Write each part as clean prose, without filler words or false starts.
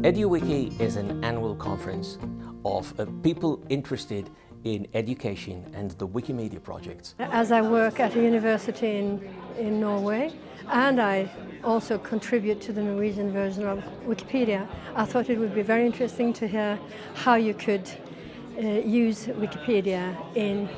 EduWiki is an annual conference of people interested in education and the Wikimedia projects. As I work at a university in Norway, and I also contribute to the Norwegian version of Wikipedia, I thought it would be very interesting to hear how you could use Wikipedia in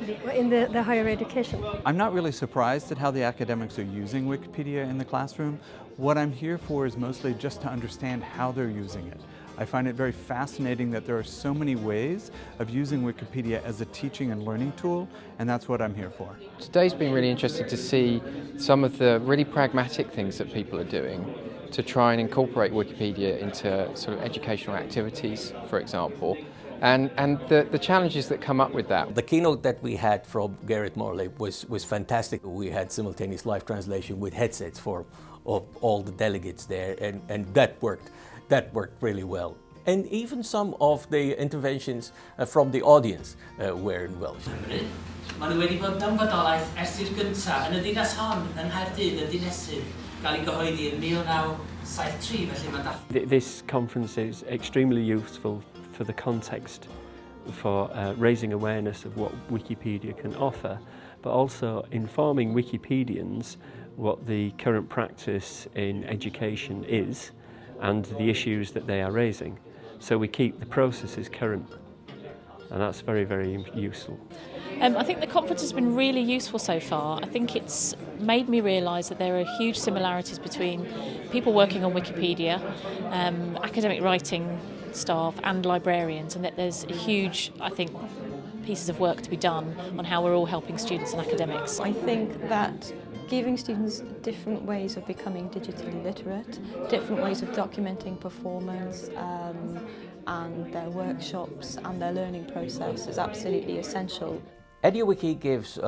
the higher education. I'm not really surprised at how the academics are using Wikipedia in the classroom. What I'm here for is mostly just to understand how they're using it. I find it very fascinating that there are so many ways of using Wikipedia as a teaching and learning tool, and that's what I'm here for. Today's been really interesting to see some of the really pragmatic things that people are doing to try and incorporate Wikipedia into sort of educational activities, for example, and the challenges that come up with that. The keynote that we had from Garrett Morley was fantastic. We had simultaneous live translation with headsets for all the delegates there, and that worked really well. And even some of the interventions from the audience were in Welsh. Maen nhw wedi bod mewn bodolaeth ers i'r gyntaf yn y ddinas hon yng Nghaerdydd yn dinesydd gael ei gyhoeddi yn 1973 felly mae dath. This conference is extremely useful for the context for raising awareness of what Wikipedia can offer, but also informing Wikipedians what the current practice in education is and the issues that they are raising. So we keep the processes current, and that's very, very useful. I think the conference has been really useful so far. I think it's made me realise that there are huge similarities between people working on Wikipedia, academic writing staff and librarians, and that there's a huge, I think, pieces of work to be done on how we're all helping students and academics. I think that giving students different ways of becoming digitally literate, different ways of documenting performance and their workshops and their learning process is absolutely essential. EduWiki gives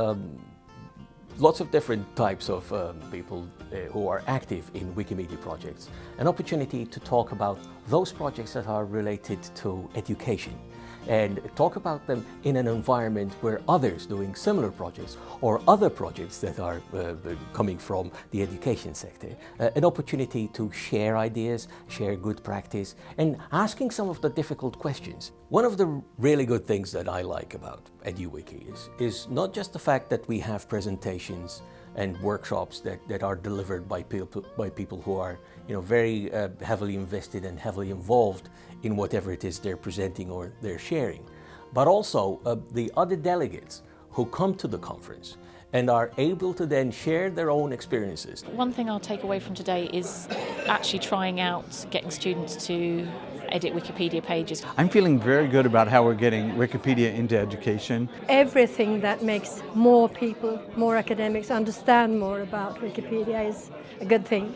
lots of different types of people who are active in Wikimedia projects an opportunity to talk about those projects that are related to education, and talk about them in an environment where others doing similar projects or other projects that are coming from the education sector, an opportunity to share ideas, share good practice, and asking some of the difficult questions. One of the really good things that I like about EduWiki is not just the fact that we have presentations and workshops that are delivered by people who are very heavily invested and heavily involved in whatever it is they're presenting or they're sharing, but also the other delegates who come to the conference and are able to then share their own experiences. One thing I'll take away from today is actually trying out getting students to edit Wikipedia pages. I'm feeling very good about how we're getting Wikipedia into education. Everything that makes more people, more academics understand more about Wikipedia is a good thing.